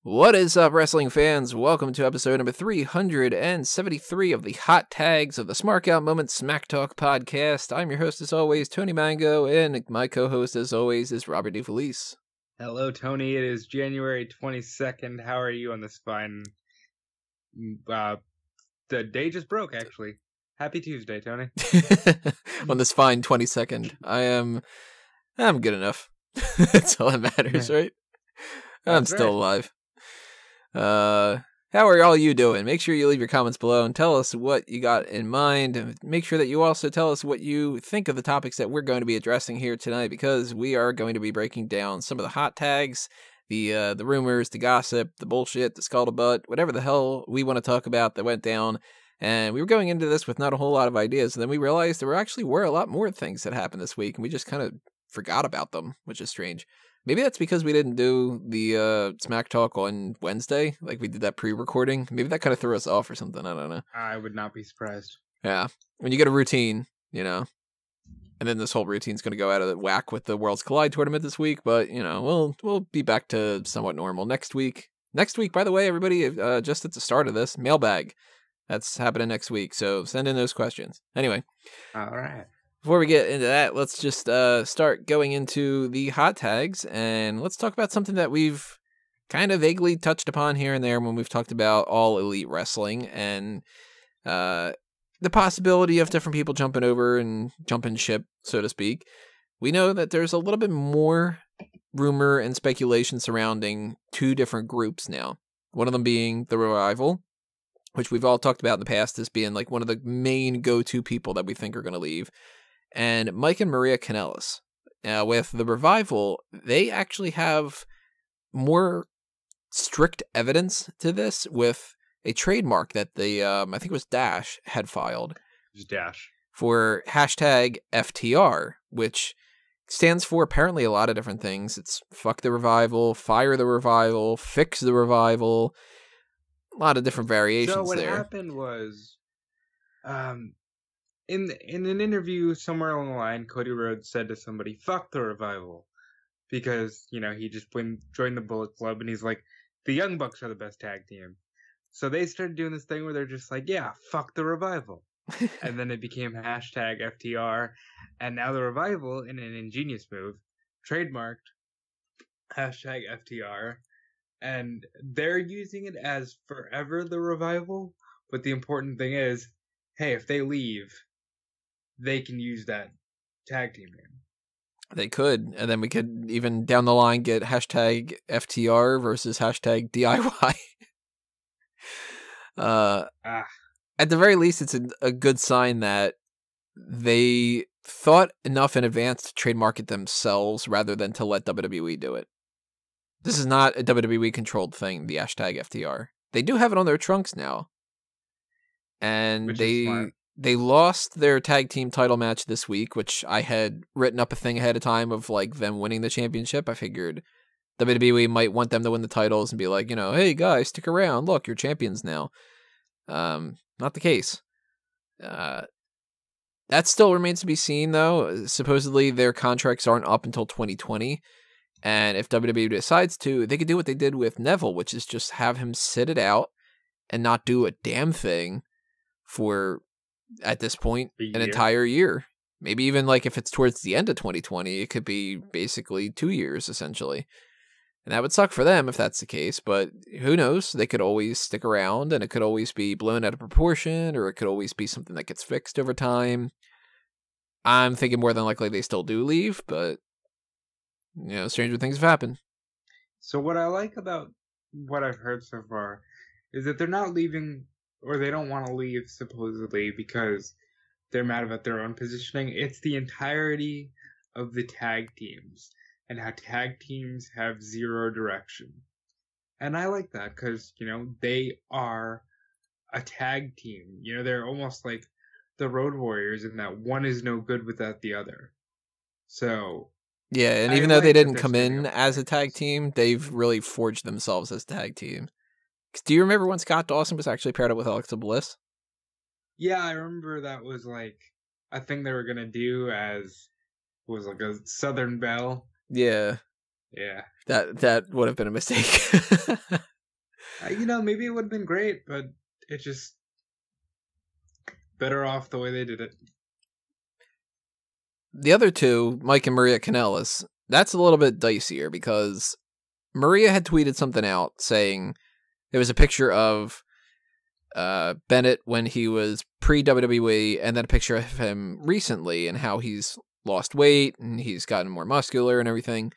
What is up, wrestling fans? Welcome to episode number 373 of the Hot Tags of the Smark Out Moment Smack Talk podcast. I'm your host, as always, Tony Mango, and my co-host, as always, is Robert DeFelice. Hello, Tony. It is January 22nd. How are you on this fine... the day just broke, actually. Happy Tuesday, Tony. On this fine 22nd. I'm good enough. That's all that matters, right? I'm still alive. How are all you doing? Make sure you leave your comments below and tell us what you got in mind. And make sure that you also tell us what you think of the topics that we're going to be addressing here tonight, because we are going to be breaking down some of the hot tags, the rumors, the gossip, the bullshit, the scuttlebutt, whatever the hell we want to talk about that went down. And we were going into this with not a whole lot of ideas, and then we realized there were a lot more things that happened this week, and we just kind of forgot about them, which is strange. Maybe that's because we didn't do the Smack Talk on Wednesday, like we did that pre-recording. Maybe that kind of threw us off or something. I don't know. I would not be surprised. Yeah. When you get a routine, and then this whole routine's going to go out of the whack with the Worlds Collide tournament this week, but, we'll be back to somewhat normal next week. Next week, by the way, everybody, just at the start of this, mailbag. That's happening next week, so send in those questions. Anyway. All right. Before we get into that, let's just start going into the hot tags, and let's talk about something that we've kind of vaguely touched upon here and there when we've talked about All Elite Wrestling, and the possibility of different people jumping over and jumping ship, so to speak. We know that there's a little bit more rumor and speculation surrounding two different groups now. One of them being the Revival, which we've all talked about in the past as being like one of the main go-to people that we think are going to leave. And Mike and Maria Kanellis. With the Revival, they actually have more strict evidence to this with a trademark that the, I think it was Dash, had filed. It was Dash. For hashtag FTR, which stands for apparently a lot of different things. It's fuck the Revival, fire the Revival, fix the Revival. A lot of different variations there. So what happened was... In an interview somewhere along the line, Cody Rhodes said to somebody, "Fuck the Revival," because he just joined the Bullet Club, and he's like, "The Young Bucks are the best tag team." So they started doing this thing where they're just like, "Yeah, fuck the Revival," and then it became hashtag FTR, and now the Revival, in an ingenious move, trademarked hashtag FTR, and they're using it as forever the Revival. But the important thing is, hey, if they leave, they can use that tag team name. They could, and then we could even down the line get hashtag FTR versus hashtag DIY. At the very least, it's a good sign that they thought enough in advance to trademark it themselves rather than to let WWE do it. This is not a WWE-controlled thing, the hashtag FTR. They do have it on their trunks now. And they lost their tag team title match this week, which I had written up a thing ahead of time of like them winning the championship. I figured WWE might want them to win the titles and be like, hey guys, stick around. Look, you're champions now. Not the case. That still remains to be seen, though. Supposedly their contracts aren't up until 2020. And if WWE decides to, they could do what they did with Neville, which is just have him sit it out and not do a damn thing for, at this point, an entire year. Maybe even like if it's towards the end of 2020, it could be basically 2 years, essentially. And that would suck for them if that's the case, but who knows? They could always stick around, and it could always be blown out of proportion, or it could always be something that gets fixed over time. I'm thinking more than likely they still do leave, but, stranger things have happened. So what I like about what I've heard so far is that they're not leaving, or they don't want to leave, supposedly, because they're mad about their own positioning. It's the entirety of the tag teams, and how tag teams have zero direction. And I like that, because, they are a tag team. They're almost like the Road Warriors in that one is no good without the other. So... yeah, and even though they didn't come in as a tag team, they've really forged themselves as a tag team. Do you remember when Scott Dawson was actually paired up with Alexa Bliss? Yeah, I remember that was like a thing they were going to do as was like a Southern Belle. Yeah. Yeah. That would have been a mistake. Maybe it would have been great, but it just better off the way they did it. The other two, Mike and Maria Kanellis, that's a little bit dicier because Maria had tweeted something out saying there was a picture of Bennett when he was pre-WWE and then a picture of him recently and how he's lost weight and he's gotten more muscular and everything.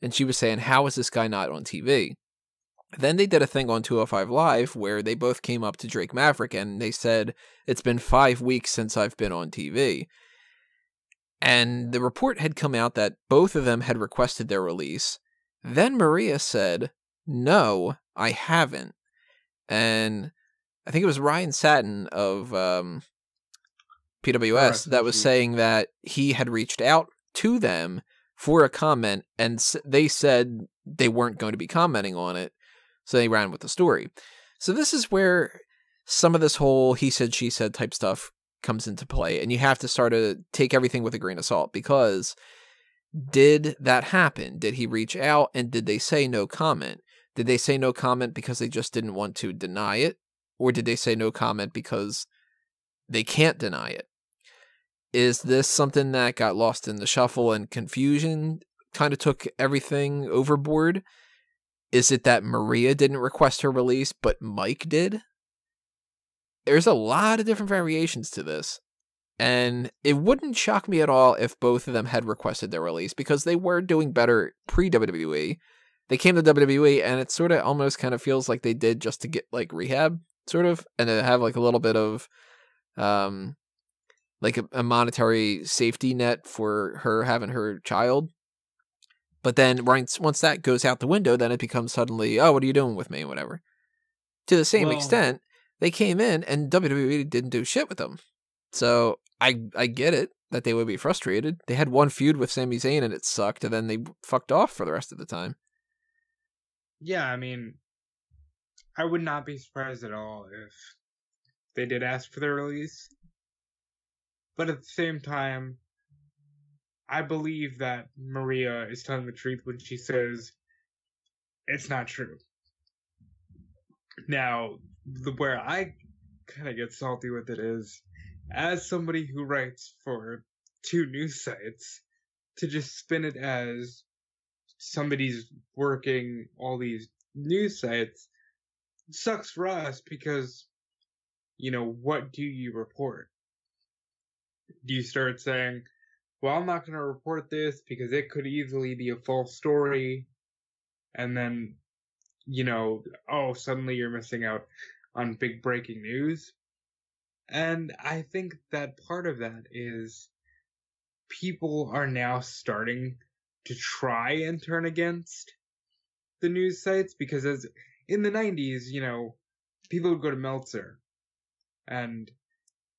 And she was saying, how is this guy not on TV? Then they did a thing on 205 Live where they both came up to Drake Maverick and they said, it's been 5 weeks since I've been on TV. And the report had come out that both of them had requested their release. Then Maria said, no, I haven't. And I think it was Ryan Satin of PWS that was saying that he had reached out to them for a comment, and they said they weren't going to be commenting on it, so they ran with the story. So this is where some of this whole he said, she said type stuff comes into play, and you have to start to take everything with a grain of salt, because did that happen? Did he reach out, and did they say no comment? Did they say no comment because they just didn't want to deny it? Or did they say no comment because they can't deny it? Is this something that got lost in the shuffle and confusion, kind of took everything overboard? Is it that Maria didn't request her release, but Mike did? There's a lot of different variations to this. And it wouldn't shock me at all if both of them had requested their release, because they were doing better pre-WWE. They came to WWE, and it sort of almost kind of feels like they did just to get, like, rehab, sort of, and to have, like, a little bit of, like, a monetary safety net for her having her child. But then, once that goes out the window, then it becomes suddenly, oh, what are you doing with me, whatever. To the same extent, they came in, and WWE didn't do shit with them. So, I get it, that they would be frustrated. They had one feud with Sami Zayn, and it sucked, and then they fucked off for the rest of the time. Yeah, I mean, I would not be surprised at all if they did ask for their release. But at the same time, I believe that Maria is telling the truth when she says it's not true. Now, where I kind of get salty with it is, as somebody who writes for 2 news sites, to just spin it as somebody's working all these news sites sucks for us, because, what do you report? Do you start saying, well, I'm not going to report this because it could easily be a false story, and then, suddenly you're missing out on big breaking news? And I think that part of that is people are now starting to try and turn against the news sites, because as in the 90s, people would go to Meltzer and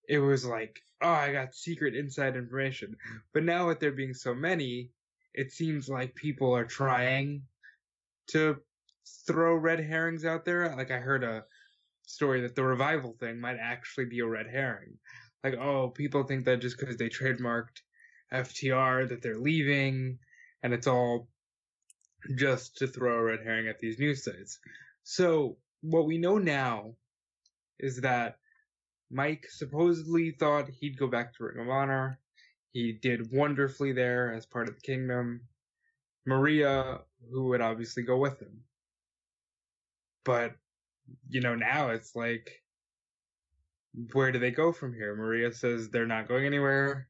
it was like, oh, I got secret inside information. But now with there being so many, it seems like people are trying to throw red herrings out there. Like, I heard a story that the Revival thing might actually be a red herring. Like, oh, people think that just because they trademarked FTR that they're leaving, and it's all just to throw a red herring at these news sites. So what we know now is that Mike supposedly thought he'd go back to Ring of Honor. He did wonderfully there as part of the Kingdom. Maria, who would obviously go with him. But, now it's like, where do they go from here? Maria says they're not going anywhere.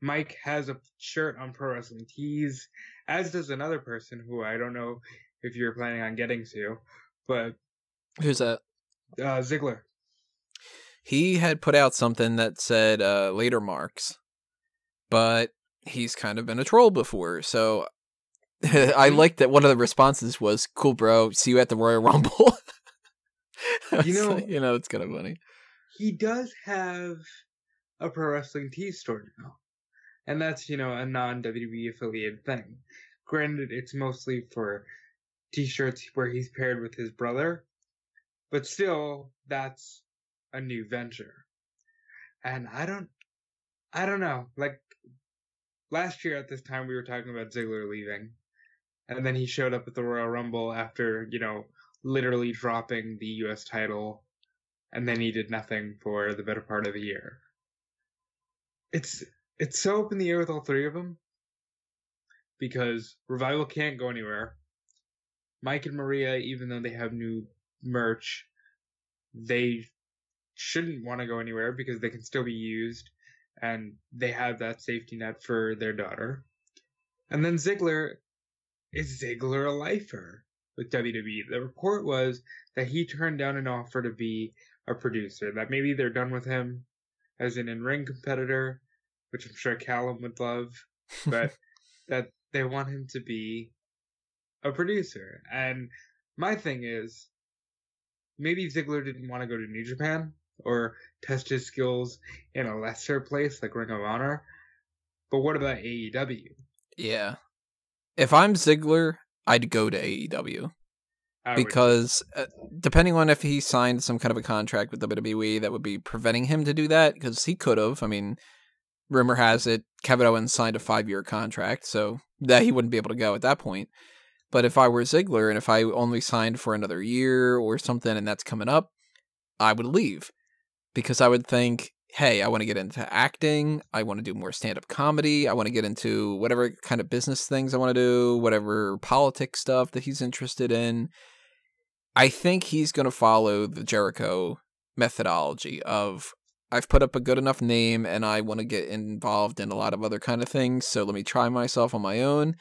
Mike has a shirt on Pro Wrestling Tees, as does another person who I don't know if you're planning on getting to, but... Who's that? Ziggler. He had put out something that said later marks, but he's kind of been a troll before, so I like that one of the responses was, cool bro, see you at the Royal Rumble. It's kind of funny. He does have a Pro Wrestling Tees store now. And that's, a non-WWE affiliated thing. Granted, it's mostly for t-shirts where he's paired with his brother. But still, that's a new venture. And I don't know. Like, last year at this time, we were talking about Ziggler leaving. And then he showed up at the Royal Rumble after, literally dropping the U.S. title, and then he did nothing for the better part of the year. It's so up in the air with all three of them because Revival can't go anywhere. Mike and Maria, even though they have new merch, they shouldn't want to go anywhere because they can still be used, and they have that safety net for their daughter. And then Ziggler, is Ziggler a lifer with WWE? The report was that he turned down an offer to be a producer, that maybe they're done with him as an in-ring competitor, which I'm sure Callum would love, but that they want him to be a producer. And my thing is, maybe Ziggler didn't want to go to New Japan or test his skills in a lesser place like Ring of Honor, but what about AEW? Yeah. If I'm Ziggler, I'd go to AEW. Because depending on if he signed some kind of a contract with WWE that would be preventing him to do that, because he could have. I mean, rumor has it Kevin Owens signed a 5-year contract, so that he wouldn't be able to go at that point. But if I were Ziggler and if I only signed for another year or something and that's coming up, I would leave. Because I would think, hey, I want to get into acting, I want to do more stand-up comedy, I want to get into whatever kind of business things I want to do, whatever politics stuff that he's interested in. I think he's going to follow the Jericho methodology of, I've put up a good enough name and I want to get involved in a lot of other kind of things, so let me try myself on my own.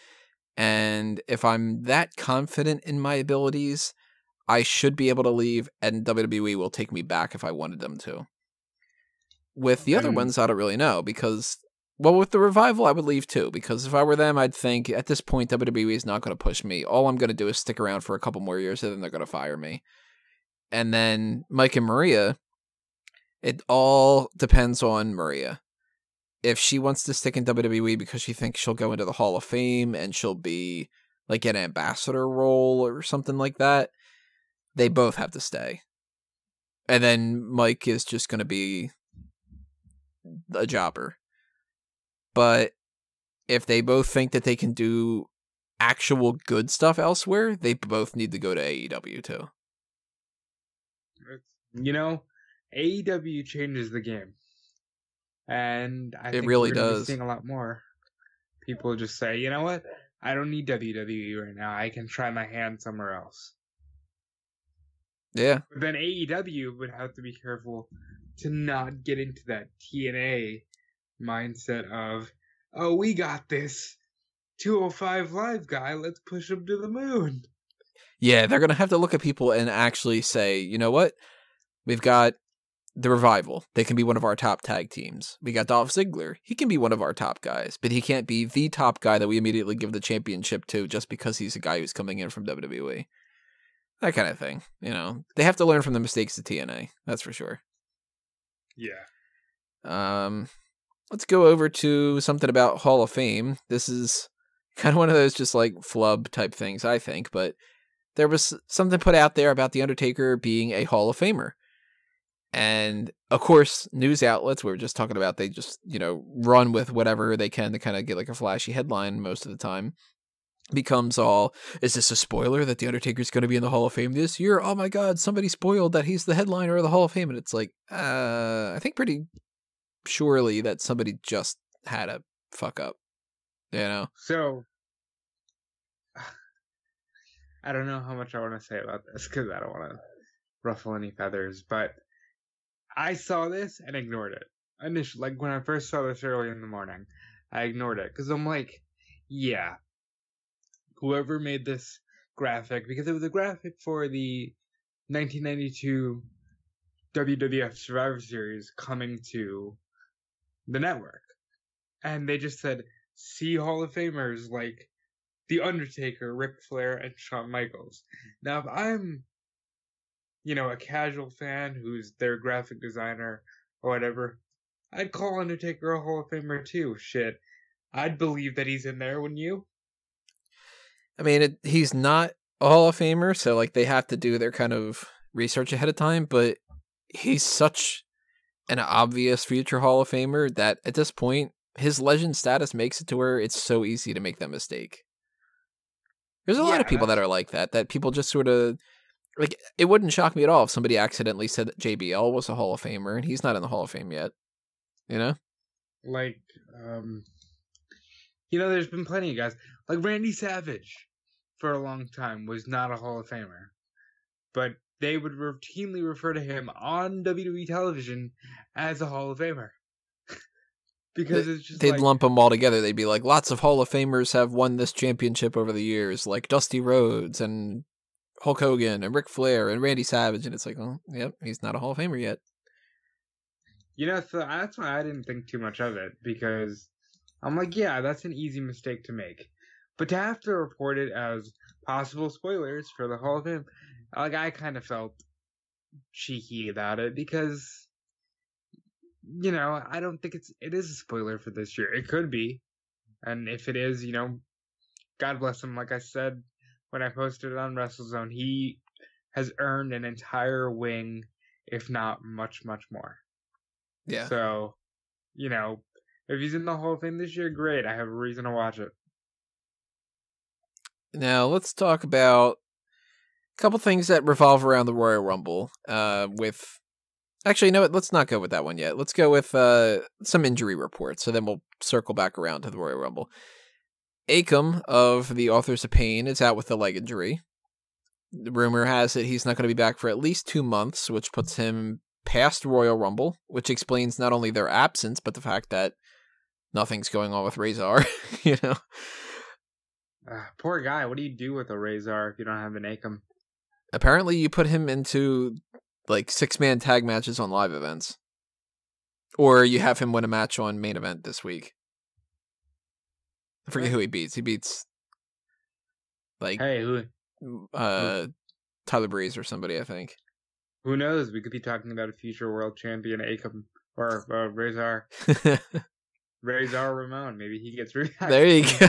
And if I'm that confident in my abilities, I should be able to leave and WWE will take me back if I wanted them to. With the other ones, I don't really know because, well, with the Revival, I would leave too, because if I were them, I'd think at this point, WWE is not going to push me. All I'm going to do is stick around for a couple more years and then they're going to fire me. And then Mike and Maria, it all depends on Maria. If she wants to stick in WWE because she thinks she'll go into the Hall of Fame and she'll be like an ambassador role or something like that, they both have to stay. And then Mike is just going to be a jobber. But if they both think that they can do actual good stuff elsewhere, they both need to go to AEW too. You know, AEW changes the game. And I think really we're going to be does. seeing a lot more people just say, you know what? I don't need WWE right now. I can try my hand somewhere else. Yeah. But then AEW would have to be careful to not get into that TNA mindset of, oh, we got this 205 Live guy, let's push him to the moon. Yeah, they're going to have to look at people and actually say, you know what? We've got the Revival. They can be one of our top tag teams. We got Dolph Ziggler. He can be one of our top guys, but he can't be the top guy that we immediately give the championship to just because he's a guy who's coming in from WWE. That kind of thing. You know, they have to learn from the mistakes of TNA. That's for sure. Yeah. Let's go over to something about Hall of Fame. This is kind of one of those just like flub type things, I think, but there was something put out there about The Undertaker being a Hall of Famer. And of course, news outlets we were just talking about, they just, you know, run with whatever they can to kind of get like a flashy headline most of the time. Becomes all, is this a spoiler that The Undertaker's going to be in the Hall of Fame this year? Oh my God, somebody spoiled that he's the headliner of the Hall of Fame. And it's like, I think pretty surely that somebody just had a fuck up, you know? So, I don't know how much I want to say about this because I don't want to ruffle any feathers, but I saw this and ignored it. Initially, like when I first saw this early in the morning, I ignored it because I'm like, yeah, whoever made this graphic, because it was a graphic for the 1992 WWF Survivor Series coming to the network. And they just said, see Hall of Famers like The Undertaker, Ric Flair, and Shawn Michaels. Now, if I'm, you know, a casual fan who's their graphic designer or whatever, I'd call Undertaker a Hall of Famer too. Shit. I'd believe that he's in there, wouldn't you? I mean, he's not a Hall of Famer, so like they have to do their kind of research ahead of time, but he's such an obvious future Hall of Famer that at this point, his legend status makes it to where it's so easy to make that mistake. There's a lot of people that are like that people just sort of Like, it wouldn't shock me at all if somebody accidentally said that JBL was a Hall of Famer, and he's not in the Hall of Fame yet. You know? Like, there's been plenty of guys. Like Randy Savage, for a long time, was not a Hall of Famer. But they would routinely refer to him on WWE television as a Hall of Famer. Because it's just they'd lump them all together. They'd be like, lots of Hall of Famers have won this championship over the years, like Dusty Rhodes and Hulk Hogan and Ric Flair and Randy Savage. And it's like, oh, yep, he's not a Hall of Famer yet. So that's why I didn't think too much of it, because I'm like, yeah, that's an easy mistake to make. But to have to report it as possible spoilers for the Hall of Fame, like, I kind of felt cheeky about it, because I don't think it is a spoiler for this year. It could be. And if it is, God bless him. Like I said when I posted it on WrestleZone, he has earned an entire wing, if not much, much more. Yeah. So, if he's in the Hall of Fame this year, great. I have a reason to watch it. Now, let's talk about a couple things that revolve around the Royal Rumble Actually, you know what? Let's not go with that one yet. Let's go with some injury reports, so then we'll circle back around to the Royal Rumble. Akam of the Authors of Pain is out with a leg injury. The rumor has it he's not going to be back for at least 2 months, which puts him past Royal Rumble, which explains not only their absence, but the fact that nothing's going on with Razor, Poor guy. What do you do with a Razor if you don't have an Akam? Apparently, you put him into like 6-man tag matches on live events. Or you have him win a match on main event this week. I forget who he beats. He beats who? Tyler Breeze or somebody, I think. Who knows? We could be talking about a future world champion Akam or Razor. Razor Ramon. Maybe he gets reback. There you go.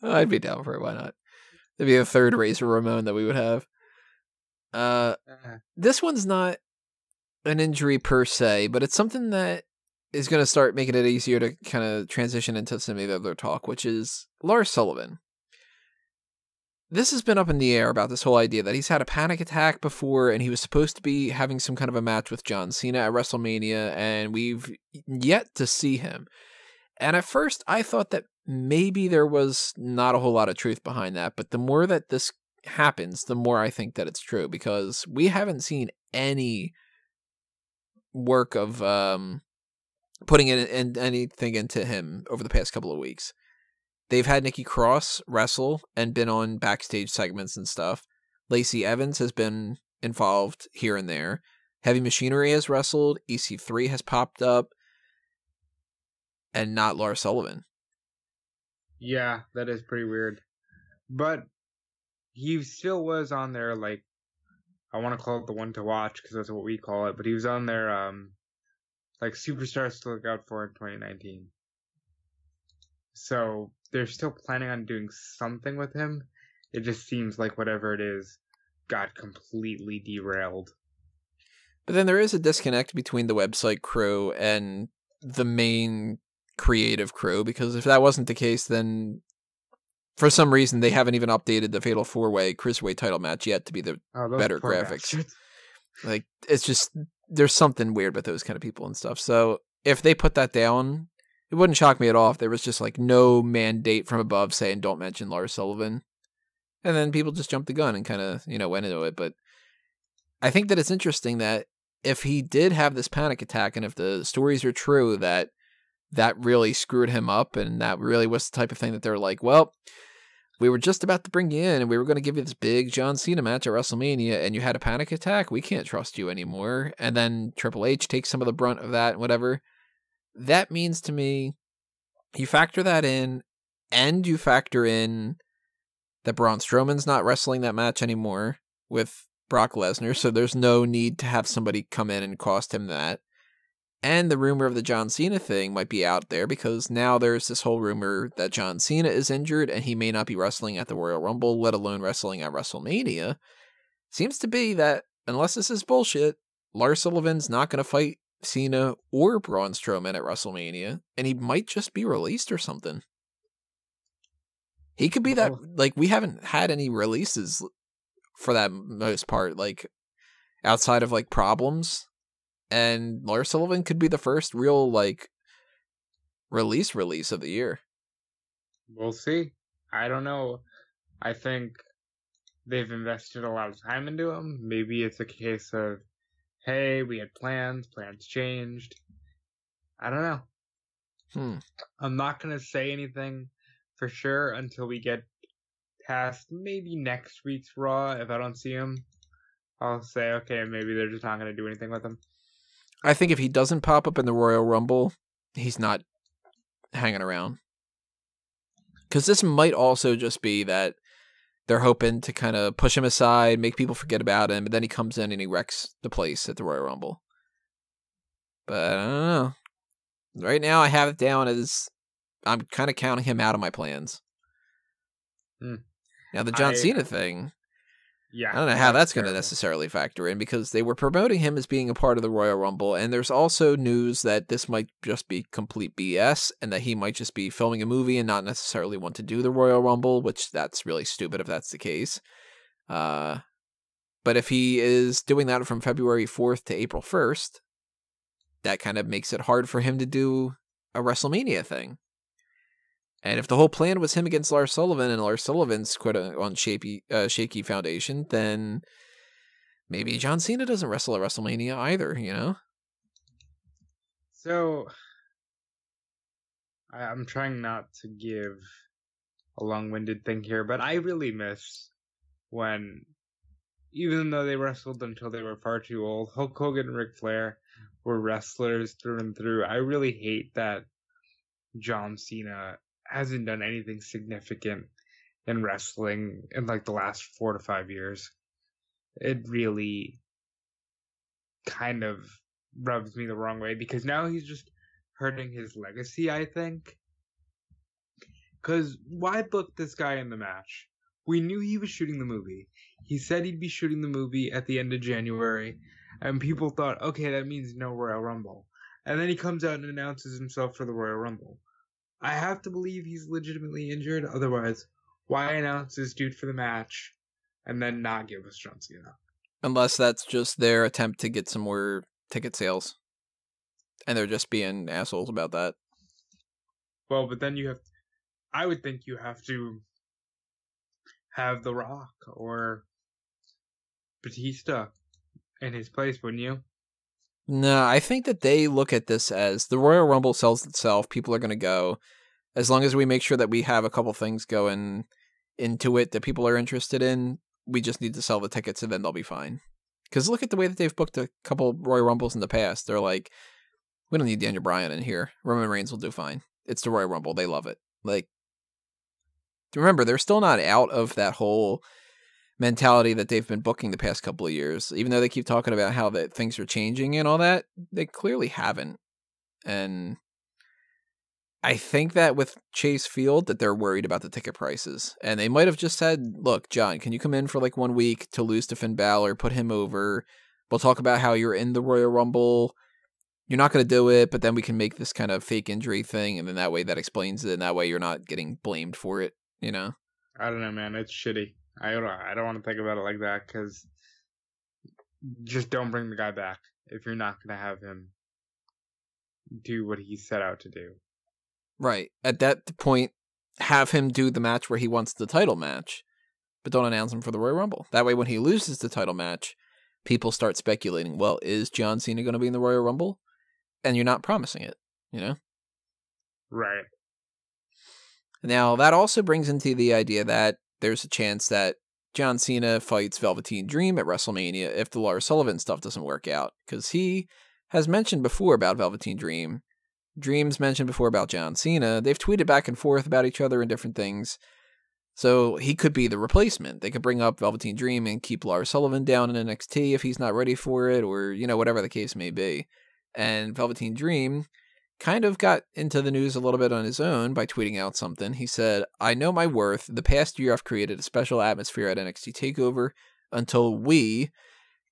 I'd be down for it. Why not? There'd be a third Razor Ramon that we would have. This one's not an injury per se, but it's something that is going to start making it easier to kind of transition into some of the other talk, which is Lars Sullivan. This has been up in the air about this whole idea that he's had a panic attack before, and he was supposed to be having some kind of a match with John Cena at WrestleMania, and we've yet to see him. And at first, I thought that maybe there was not a whole lot of truth behind that, but the more that this happens, the more I think that it's true, because we haven't seen any work of putting in anything into him over the past couple of weeks. They've had Nikki Cross wrestle and been on backstage segments and stuff. Lacey Evans has been involved here and there. Heavy Machinery has wrestled. EC3 has popped up. And not Lars Sullivan. Yeah, that is pretty weird. But he still was on there, like, I want to call it the one to watch because that's what we call it, but he was on there, like, superstars to look out for in 2019. So they're still planning on doing something with him. It just seems like whatever it is got completely derailed. But then there is a disconnect between the website crew and the main creative crew, because if that wasn't the case, then for some reason they haven't even updated the Fatal 4-Way Cruiserweight title match yet to be the better graphics. Like, it's just, there's something weird with those kind of people and stuff. So if they put that down, it wouldn't shock me at all if there was just like no mandate from above saying don't mention Lars Sullivan. And then people just jumped the gun and kind of, went into it. But I think that it's interesting that if he did have this panic attack, and if the stories are true that really screwed him up, and that really was the type of thing that they're like, well, we were just about to bring you in, and we were going to give you this big John Cena match at WrestleMania, and you had a panic attack, we can't trust you anymore. And then Triple H takes some of the brunt of that, whatever. That means to me, you factor that in, and you factor in that Braun Strowman's not wrestling that match anymore with Brock Lesnar, so there's no need to have somebody come in and cost him that. And the rumor of the John Cena thing might be out there, because now there's this whole rumor that John Cena is injured and he may not be wrestling at the Royal Rumble, let alone wrestling at WrestleMania. Seems to be that, unless this is bullshit, Lars Sullivan's not going to fight Cena or Braun Strowman at WrestleMania, and he might just be released or something. He could be that, like, we haven't had any releases for that most part, like outside of like problems. And Lars Sullivan could be the first real like release of the year. We'll see. I don't know. I think they've invested a lot of time into him. Maybe it's a case of, hey, we had plans changed. I don't know. I'm not going to say anything for sure until we get past maybe next week's Raw. If I don't see him, I'll say, okay, maybe they're just not going to do anything with him. I think if he doesn't pop up in the Royal Rumble, he's not hanging around. Because this might also just be that they're hoping to kind of push him aside, make people forget about him, but then he comes in and he wrecks the place at the Royal Rumble. But I don't know. Right now, I have it down as I'm kind of counting him out of my plans. Now, the John Cena thing, I don't know how that's going to necessarily factor in, because they were promoting him as being a part of the Royal Rumble, and there's also news that this might just be complete BS, and that he might just be filming a movie and not necessarily want to do the Royal Rumble, which that's really stupid if that's the case. But if he is doing that from February 4th to April 1st, that kind of makes it hard for him to do a WrestleMania thing. And if the whole plan was him against Lars Sullivan and Lars Sullivan's quote-unquote shaky foundation, then maybe John Cena doesn't wrestle at WrestleMania either, you know? So, I'm trying not to give a long-winded thing here, but I really miss when, even though they wrestled until they were far too old, Hulk Hogan and Ric Flair were wrestlers through and through. I really hate that John Cena hasn't done anything significant in wrestling in like the last 4 to 5 years. It really kind of rubs me the wrong way, because now he's just hurting his legacy, I think. Because why book this guy in the match? We knew he was shooting the movie. He said he'd be shooting the movie at the end of January, and people thought, okay, that means no Royal Rumble. And then he comes out and announces himself for the Royal Rumble. I have to believe he's legitimately injured. Otherwise, why announce this dude for the match and then not give us John Cena? Unless that's just their attempt to get some more ticket sales. And they're just being assholes about that. Well, but then I would think you have to have The Rock or Batista in his place, wouldn't you? No, I think that they look at this as the Royal Rumble sells itself. People are going to go. As long as we make sure that we have a couple things going into it that people are interested in, we just need to sell the tickets and then they'll be fine. Because look at the way that they've booked a couple Royal Rumbles in the past. They're like, we don't need Daniel Bryan in here. Roman Reigns will do fine. It's the Royal Rumble. They love it. Like, remember, they're still not out of that whole mentality that they've been booking the past couple of years. Even though they keep talking about how that things are changing and all that, they clearly haven't. And I think that with Chase Field that they're worried about the ticket prices. And they might have just said, look, John, can you come in for like 1 week to lose to Finn Balor, put him over? We'll talk about how you're in the Royal Rumble. You're not going to do it, but then we can make this kind of fake injury thing. And then that way that explains it. And that way you're not getting blamed for it, you know? I don't know, man. It's shitty. I don't want to think about it like that, because just don't bring the guy back if you're not going to have him do what he set out to do. Right. At that point, have him do the match where he wants the title match, but don't announce him for the Royal Rumble. That way, when he loses the title match, people start speculating, well, is John Cena going to be in the Royal Rumble? And you're not promising it, you know? Right. Now, that also brings into the idea that there's a chance that John Cena fights Velveteen Dream at WrestleMania if the Lars Sullivan stuff doesn't work out. Because he has mentioned before about Velveteen Dream. Dream's mentioned before about John Cena. They've tweeted back and forth about each other and different things. So he could be the replacement. They could bring up Velveteen Dream and keep Lars Sullivan down in NXT if he's not ready for it, or, you know, whatever the case may be. And Velveteen Dream kind of got into the news a little bit on his own by tweeting out something. He said, I know my worth. The past year I've created a special atmosphere at NXT TakeOver. Until we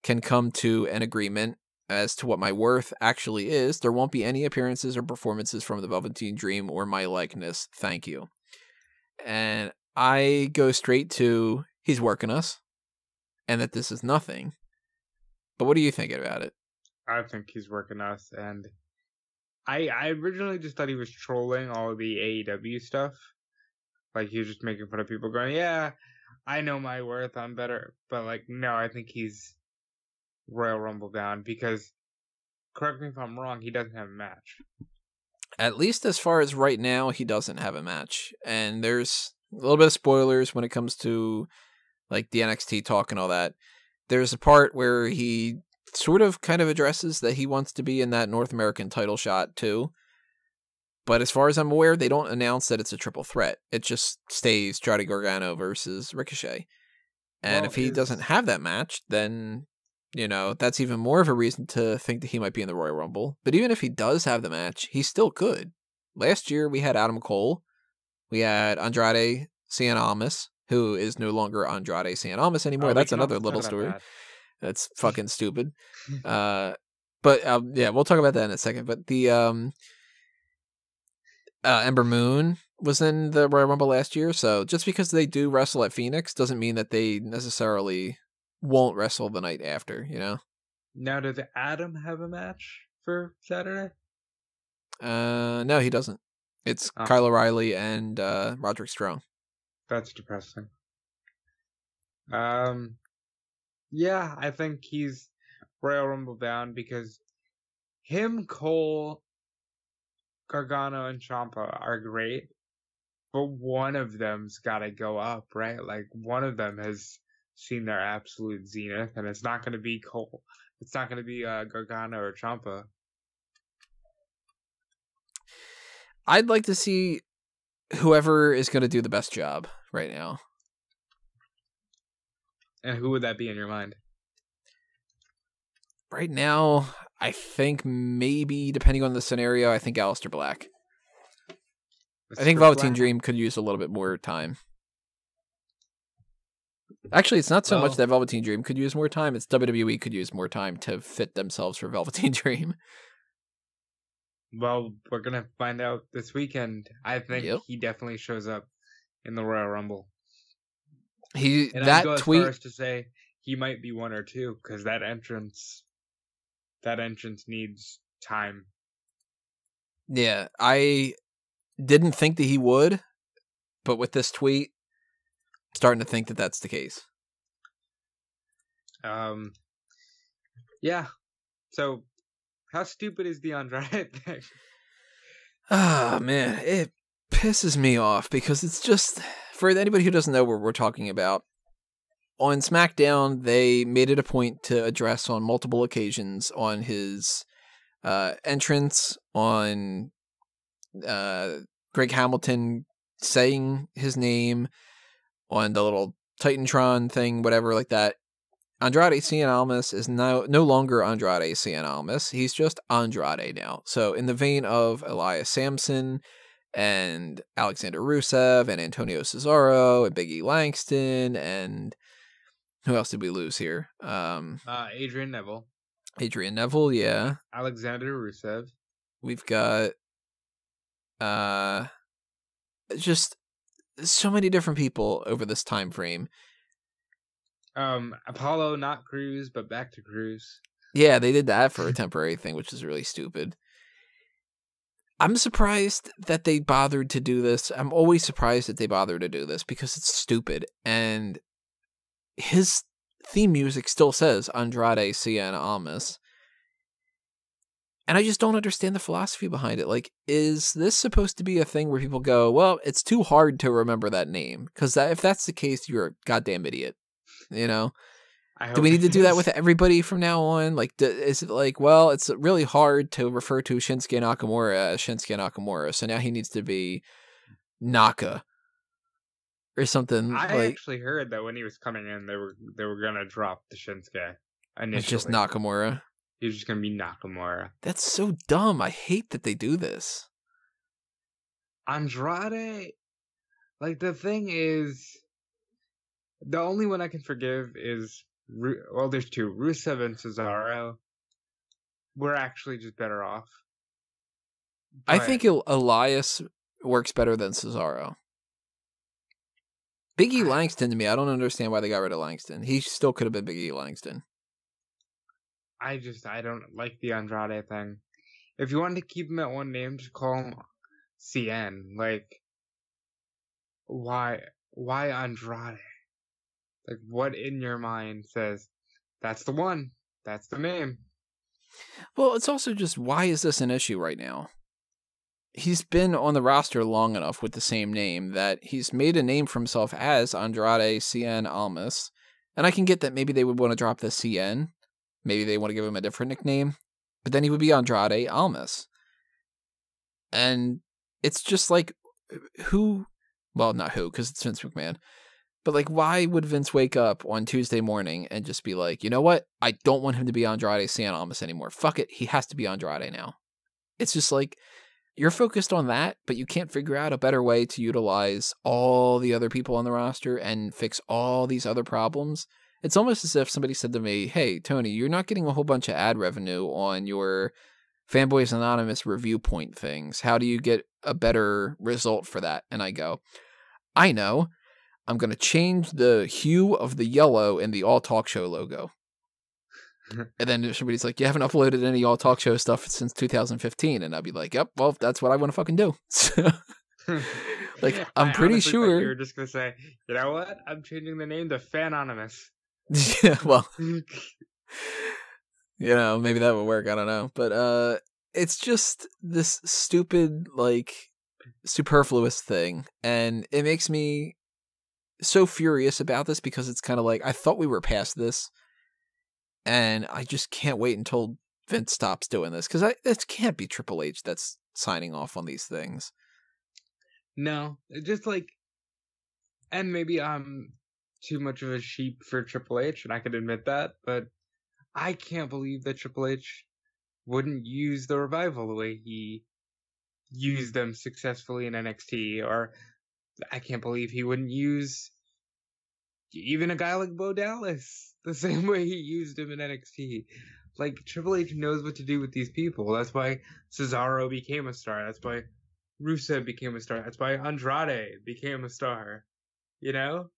can come to an agreement as to what my worth actually is, there won't be any appearances or performances from the Velveteen Dream or my likeness. Thank you. And I go straight to, he's working us. and that this is nothing. But what are you thinking about it? I think he's working us, and I originally just thought he was trolling all the AEW stuff. Like, he was just making fun of people going, yeah, I know my worth, I'm better. But, like, no, I think he's Royal Rumble bound because, correct me if I'm wrong, he doesn't have a match. At least as far as right now, he doesn't have a match. And there's a little bit of spoilers when it comes to, like, the NXT talk and all that. There's a part where he sort of kind of addresses that he wants to be in that North American title shot, too. But as far as I'm aware, they don't announce that it's a triple threat. It just stays Johnny Gargano versus Ricochet. And if he doesn't have that match, then, you know, that's even more of a reason to think that he might be in the Royal Rumble. But even if he does have the match, he's still good. Last year, we had Adam Cole. We had Andrade Cien Almas, who is no longer Andrade Cien Almas anymore. That's another little story. That's fucking stupid. Yeah, we'll talk about that in a second. But the Ember Moon was in the Royal Rumble last year, so just because they do wrestle at Phoenix doesn't mean that they necessarily won't wrestle the night after, you know? Now, does Adam have a match for Saturday? No, he doesn't. It's Kyle O'Reilly and Roderick Strong. That's depressing. Yeah, I think he's Royal Rumble bound because him, Cole, Gargano, and Ciampa are great, but one of them's got to go up, right? Like, one of them has seen their absolute zenith, and it's not going to be Cole. It's not going to be Gargano or Ciampa. I'd like to see whoever is going to do the best job right now. And who would that be in your mind? Right now, I think maybe, depending on the scenario, I think Aleister Black. I think Velveteen Dream could use a little bit more time. Actually, it's not so much that Velveteen Dream could use more time, it's WWE could use more time to fit themselves for Velveteen Dream. Well, we're going to find out this weekend. I think he definitely shows up in the Royal Rumble. I'd go as far as to say he might be 1 or 2 because that entrance needs time. Yeah, I didn't think that he would, but with this tweet, I'm starting to think that that's the case. Yeah. So, how stupid is the Andrade thing? Ah, man, it pisses me off because it's just, for anybody who doesn't know what we're talking about, on SmackDown, they made it a point to address on multiple occasions on his entrance, on Greg Hamilton saying his name, on the little Titantron thing, whatever like that. Andrade Cien Almas is no longer Andrade Cien Almas. He's just Andrade now. So in the vein of Elias Samson and Alexander Rusev and Antonio Cesaro and Big E Langston and who else did we lose here? Adrian Neville. Adrian Neville, yeah. Alexander Rusev. We've got just so many different people over this time frame. Apollo, not Cruz, but back to Cruz. Yeah, they did that for a temporary thing, which is really stupid. I'm surprised that they bothered to do this. I'm always surprised that they bothered to do this because it's stupid. And his theme music still says Andrade Cien Almas. And I just don't understand the philosophy behind it. Like, is this supposed to be a thing where people go, well, it's too hard to remember that name? Because if that's the case, you're a goddamn idiot. You know? Do we need to do that with everybody from now on? Like, is it like, well, it's really hard to refer to Shinsuke Nakamura as Shinsuke Nakamura, so now he needs to be Naka or something. I actually heard that when he was coming in, they were gonna drop the Shinsuke initially. It's just Nakamura. He was just gonna be Nakamura. That's so dumb. I hate that they do this. Andrade, like, the thing is, the only one I can forgive is, well, there's 2. Rusev and Cesaro. We're actually just better off. But I think Elias works better than Cesaro. Big E Langston to me, I don't understand why they got rid of Langston. He still could have been Big E Langston. I don't like the Andrade thing. If you wanted to keep him at one name, just call him Cien. Like, why Andrade? Like, what in your mind says that's the one? That's the name. Well, it's also just, why is this an issue right now? He's been on the roster long enough with the same name that he's made a name for himself as Andrade Cien Almas. And I can get that maybe they would want to drop the Cien. Maybe they want to give him a different nickname. But then he would be Andrade Almas. And it's just like, who... Well, not who, because it's Vince McMahon. But, like, why would Vince wake up on Tuesday morning and just be like, you know what? I don't want him to be Andrade Cien Almas anymore. Fuck it. He has to be Andrade now. It's just like, you're focused on that, but you can't figure out a better way to utilize all the other people on the roster and fix all these other problems. It's almost as if somebody said to me, hey, Tony, you're not getting a whole bunch of ad revenue on your Fanboys Anonymous review point things. How do you get a better result for that? And I go, I know. I'm going to change the hue of the yellow in the All Talk Show logo. And then somebody's like, you haven't uploaded any All Talk Show stuff since 2015. And I'll be like, yep, well, that's what I want to fucking do. Like, I'm pretty sure. You're just going to say, you know what? I'm changing the name to Fanonymous. Yeah, well, you know, maybe that would work. I don't know. But it's just this stupid, like, superfluous thing. And it makes me so furious about this because it's kind of like, I thought we were past this. And I just can't wait until Vince stops doing this. Because it can't be Triple H that's signing off on these things. No, just like, and maybe I'm too much of a sheep for Triple H, and I can admit that, but I can't believe that Triple H wouldn't use the Revival the way he used them successfully in NXT, or I can't believe he wouldn't use even a guy like Bo Dallas the same way he used him in NXT. Like, Triple H knows what to do with these people. That's why Cesaro became a star. That's why Rusev became a star. That's why Andrade became a star. You know?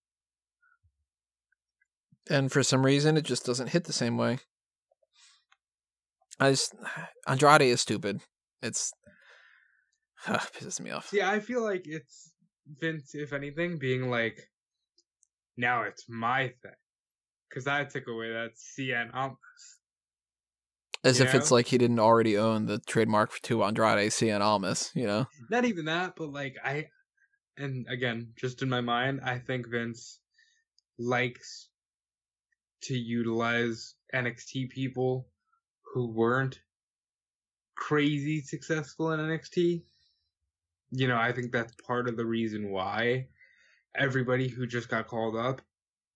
And for some reason, it just doesn't hit the same way. Andrade is stupid. It's pisses me off. See, I feel like it's Vince, if anything, being like, now it's my thing. Because I took away that Cien Almas. As if it's like he didn't already own the trademark to Andrade Cien Almas, you know? Not even that, but like, and again, just in my mind, I think Vince likes to utilize NXT people who weren't crazy successful in NXT. You know, I think that's part of the reason why everybody who just got called up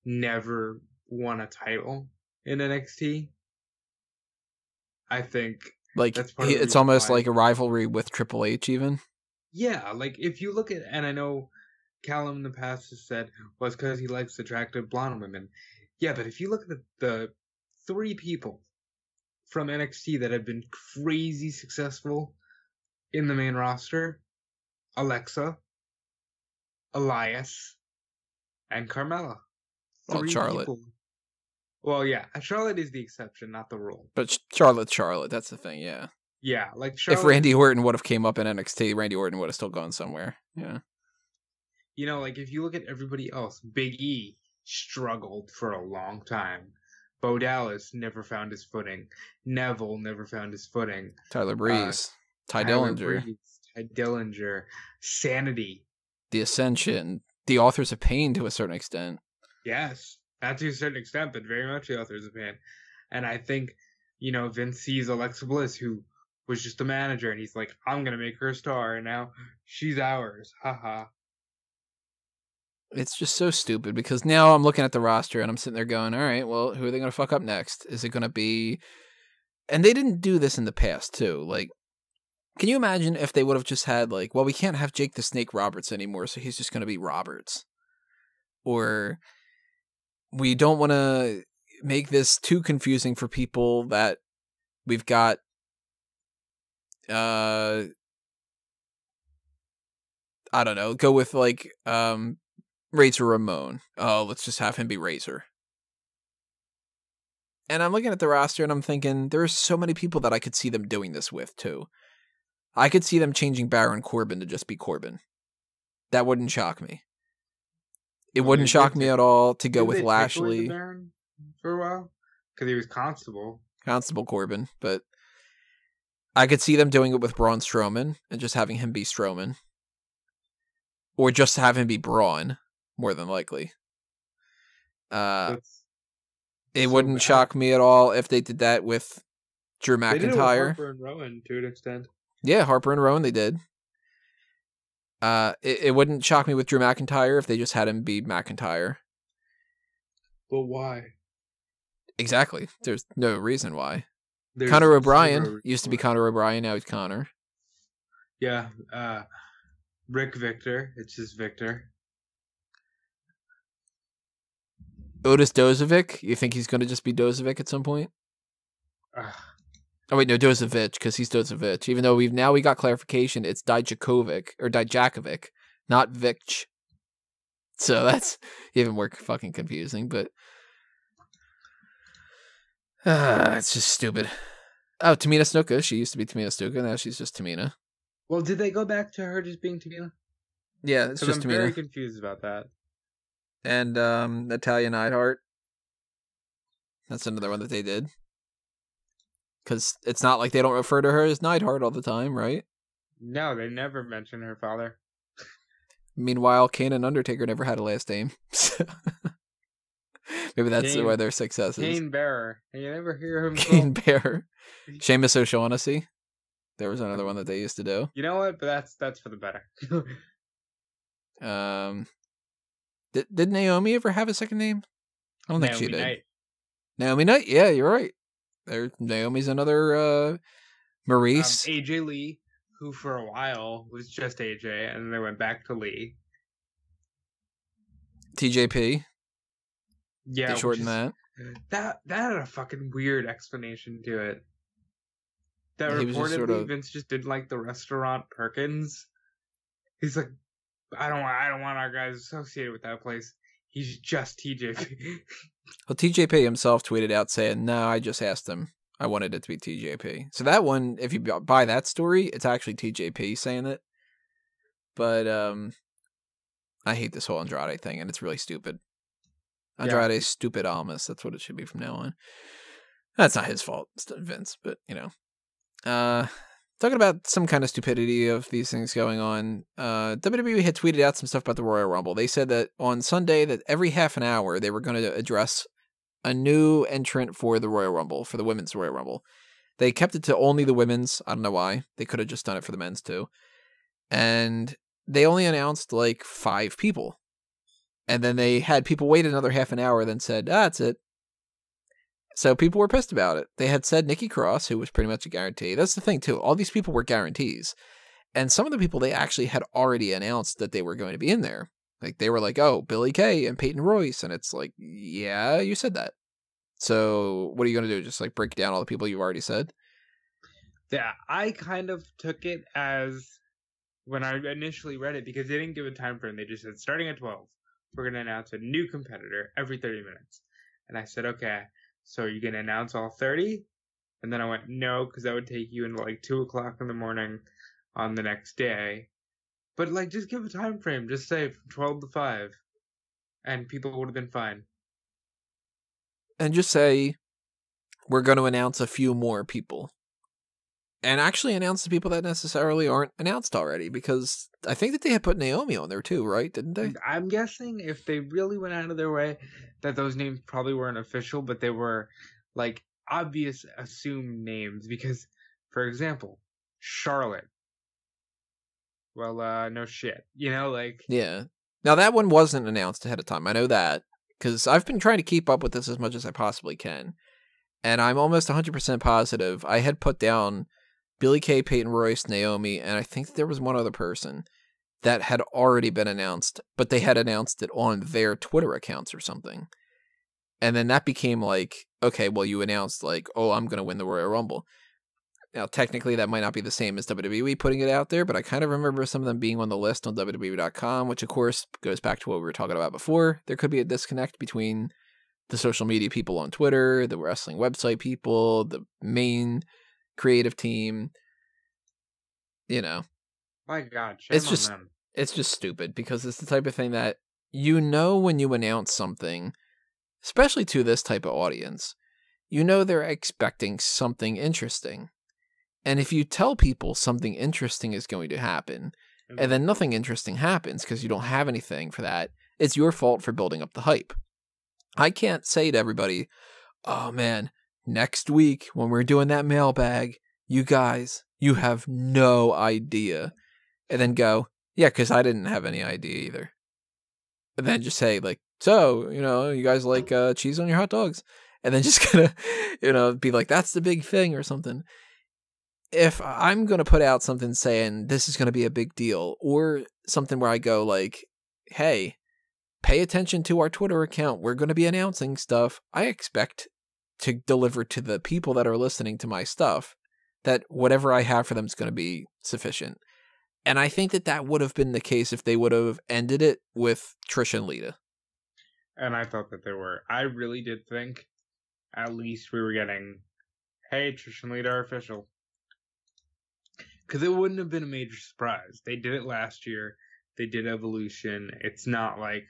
never won a title in NXT. I think like that's part it's almost like a rivalry with Triple H even. Yeah, like if you look at, and I know Callum in the past has said, well, it's because he likes attractive blonde women. Yeah, but if you look at the three people from NXT that have been crazy successful in the main roster, Alexa, Elias, and Carmella. Well, Charlotte. People. Well, yeah, Charlotte is the exception, not the rule. But Charlotte, that's the thing, yeah. Yeah, like Charlotte. If Randy Orton would have came up in NXT, Randy Orton would have still gone somewhere. Yeah. You know, like if you look at everybody else, Big E struggled for a long time. Bo Dallas never found his footing. Neville never found his footing. Tyler Breeze. Ty Dillinger. Ty Dillinger. Sanity. The Ascension. The Authors of Pain to a certain extent. Yes. Not to a certain extent, but very much the Authors of Pain. And I think, you know, Vince sees Alexa Bliss, who was just a manager, and he's like, I'm going to make her a star, and now she's ours. Haha. It's just so stupid because now I'm looking at the roster and I'm sitting there going, all right, well, who are they going to fuck up next? Is it going to be... And they didn't do this in the past, too. Like, can you imagine if they would have just had, like, well, we can't have Jake the Snake Roberts anymore, so he's just going to be Roberts. Or we don't want to make this too confusing for people that we've got... I don't know, go with, like... Razor Ramon. Oh, let's just have him be Razor. And I'm looking at the roster and I'm thinking there's so many people that I could see them doing this with too. I could see them changing Baron Corbin to just be Corbin. That wouldn't shock me. It wouldn't shock me at all to go with Lashley. Baron for a while? Because he was Constable. Constable Corbin, but I could see them doing it with Braun Strowman and just having him be Strowman. Or just have him be Braun, more than likely. It wouldn't shock me at all if they did that with Drew McIntyre. They did it with Harper and Rowan to an extent. Yeah, Harper and Rowan, they did. It wouldn't shock me with Drew McIntyre if they just had him be McIntyre. But why? Exactly. There's no reason why. Conor O'Brien used to be Conor O'Brien, now he's Conor. Yeah. Rick Victor. It's just Victor. Otis Dozovic. You think he's going to just be Dozovic at some point? Oh, wait, no, Dozovic, because he's Dozovic. Even though we got clarification, it's Dijakovic, not Vich. So that's even more fucking confusing, but it's just stupid. Oh, Tamina Snuka. She used to be Tamina Snuka, now she's just Tamina. Well, did they go back to her just being Tamina? Yeah, it's just I'm Tamina. Very confused about that. And Natalia Neidhart. That's another one that they did. Because it's not like they don't refer to her as Neidhart all the time, right? No, they never mention her father. Meanwhile, Kane and Undertaker never had a last name. Maybe that's why their success is. Kane Bearer. You never hear him. Kane Bearer. Sheamus O'Shaughnessy. There was another one that they used to do. You know what? But that's for the better. Did Naomi ever have a second name? I don't think she did. Knight. Naomi Knight? Yeah, you're right. Naomi's another Maurice. AJ Lee, who for a while was just AJ, and then they went back to Lee. TJP. Yeah, they shortened that. That had a fucking weird explanation to it. That he reportedly Vince just didn't like the restaurant Perkins. He's like, I don't want our guys associated with that place. He's just TJP. Well, TJP himself tweeted out saying, no, I just asked him. I wanted it to be TJP. So that one, if you buy that story, it's actually TJP saying it. But I hate this whole Andrade thing, and it's really stupid. Andrade's stupid Almas. That's what it should be from now on. That's not his fault. It's Vince, but, you know. Talking about some kind of stupidity of these things going on, WWE had tweeted out some stuff about the Royal Rumble. They said that on Sunday that every half an hour they were going to address a new entrant for the Royal Rumble, for the Women's Royal Rumble. They kept it to only the women's. I don't know why. They could have just done it for the men's too. And they only announced like 5 people. And then they had people wait another half an hour, then said, that's it. So people were pissed about it. They had said Nikki Cross, who was pretty much a guarantee. That's the thing, too. All these people were guarantees. And some of the people they actually had already announced that they were going to be in there. Like, they were like, oh, Billie Kay and Peyton Royce. And it's like, yeah, you said that. So what are you going to do? Just, like, break down all the people you've already said? Yeah, I kind of took it as when I initially read it, because they didn't give a time frame. They just said, starting at 12, we're going to announce a new competitor every 30 minutes. And I said, okay. So are you going to announce all 30? And then I went, no, because that would take you into like 2 o'clock in the morning on the next day. But like, just give a time frame. Just say from 12 to 5. And people would have been fine. And just say, we're going to announce a few more people. And actually announce the people that necessarily aren't announced already. Because I think that they had put Naomi on there too, right? Didn't they? I'm guessing if they really went out of their way, that those names probably weren't official, but they were like obvious assumed names. Because, for example, Charlotte. Well, no shit. You know, like... Yeah. Now that one wasn't announced ahead of time. I know that. Because I've been trying to keep up with this as much as I possibly can. And I'm almost 100% positive. I had put down Billie Kay, Peyton Royce, Naomi, and I think there was one other person that had already been announced, but they had announced it on their Twitter accounts or something. And then that became like, okay, well, you announced like, oh, I'm going to win the Royal Rumble. Now, technically, that might not be the same as WWE putting it out there, but I kind of remember some of them being on the list on WWE.com, which, of course, goes back to what we were talking about before. There could be a disconnect between the social media people on Twitter, the wrestling website people, the main creative team. You know. My God, shame on them. It's just stupid because it's the type of thing that you know when you announce something, especially to this type of audience, you know they're expecting something interesting. And if you tell people something interesting is going to happen, and then nothing interesting happens because you don't have anything for that, it's your fault for building up the hype. I can't say to everybody, oh man, next week when we're doing that mailbag, you guys, you have no idea. And then go, yeah, because I didn't have any idea either. And then just say, like, so, you guys like cheese on your hot dogs? And then just kind of, be like, that's the big thing or something. If I'm going to put out something saying this is going to be a big deal, or something where I go like, hey, pay attention to our Twitter account, we're going to be announcing stuff, I expect to deliver to the people that are listening to my stuff that whatever I have for them is going to be sufficient. And I think that would have been the case if they would have ended it with Trish and Lita. And I thought that there were. I really did think at least we were getting, hey, Trish and Lita are official. Because it wouldn't have been a major surprise. They did it last year. They did Evolution. It's not like,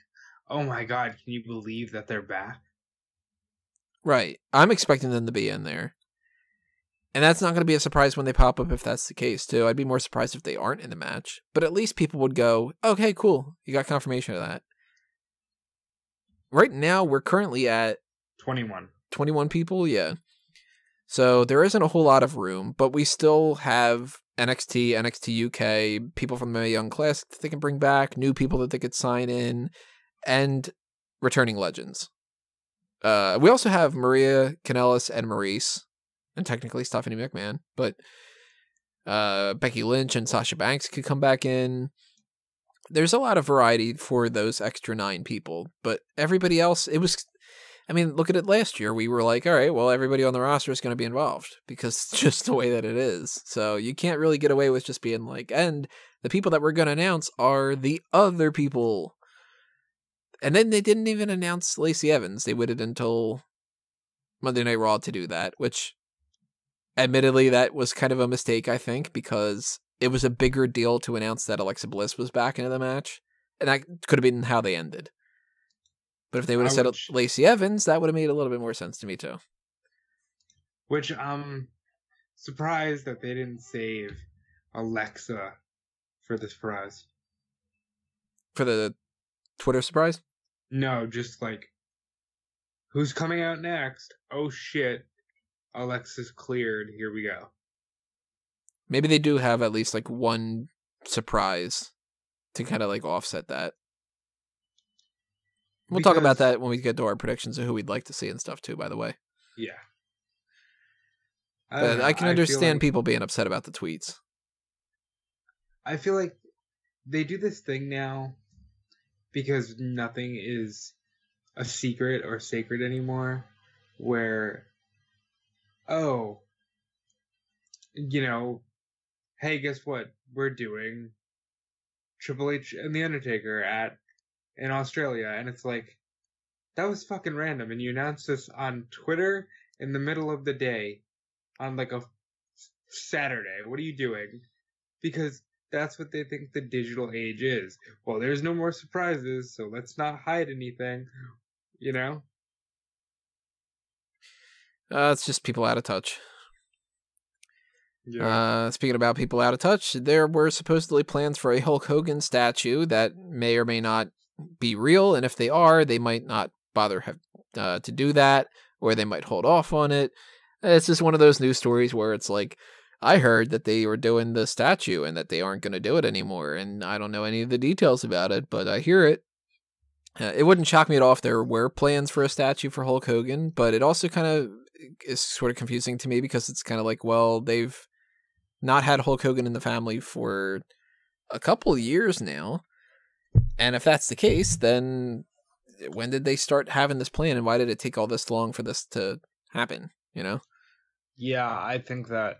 oh my God, can you believe that they're back? Right. I'm expecting them to be in there. And that's not going to be a surprise when they pop up if that's the case, too. I'd be more surprised if they aren't in the match. But at least people would go, okay, cool. You got confirmation of that. Right now, we're currently at 21. 21 people, yeah. So there isn't a whole lot of room, but we still have NXT, NXT UK, people from the Mae Young Classic that they can bring back, new people that they could sign in, and returning legends. We also have Maria Kanellis and Maurice, and technically Stephanie McMahon, but Becky Lynch and Sasha Banks could come back in. There's a lot of variety for those extra 9 people, but everybody else, look at it last year. We were like, all right, well, everybody on the roster is going to be involved because it's just the way that it is. So you can't really get away with just being like, and the people that we're going to announce are the other people. And then they didn't even announce Lacey Evans. They waited until Monday Night Raw to do that, which admittedly, that was kind of a mistake, I think, because it was a bigger deal to announce that Alexa Bliss was back into the match. And that could have been how they ended. But if they would have said Lacey Evans, that would have made a little bit more sense to me, too. Which I'm surprised that they didn't save Alexa for the surprise. For the Twitter surprise? No, just like, who's coming out next? Oh, shit. Alexa's cleared. Here we go. Maybe they do have at least like one surprise to kind of like offset that. We'll talk about that when we get to our predictions of who we'd like to see and stuff too, by the way. Yeah. But I can understand people being upset about the tweets. I feel like they do this thing now because nothing is a secret or sacred anymore, where, oh, hey, guess what? We're doing Triple H and The Undertaker in Australia. And it's like, that was fucking random. And you announced this on Twitter in the middle of the day on like a Saturday. What are you doing? Because that's what they think the digital age is. Well, there's no more surprises, so let's not hide anything, It's just people out of touch. Yeah. Speaking about people out of touch, there were supposedly plans for a Hulk Hogan statue that may or may not be real, and if they are, they might not bother to do that, or they might hold off on it. It's just one of those news stories where it's like, I heard that they were doing the statue and that they aren't going to do it anymore, and I don't know any of the details about it, but I hear it. It wouldn't shock me at all if there were plans for a statue for Hulk Hogan, but it also kind of is sort of confusing to me because it's kind of like, well, they've not had Hulk Hogan in the family for a couple of years now. And if that's the case, then when did they start having this plan and why did it take all this long for this to happen, Yeah, I think that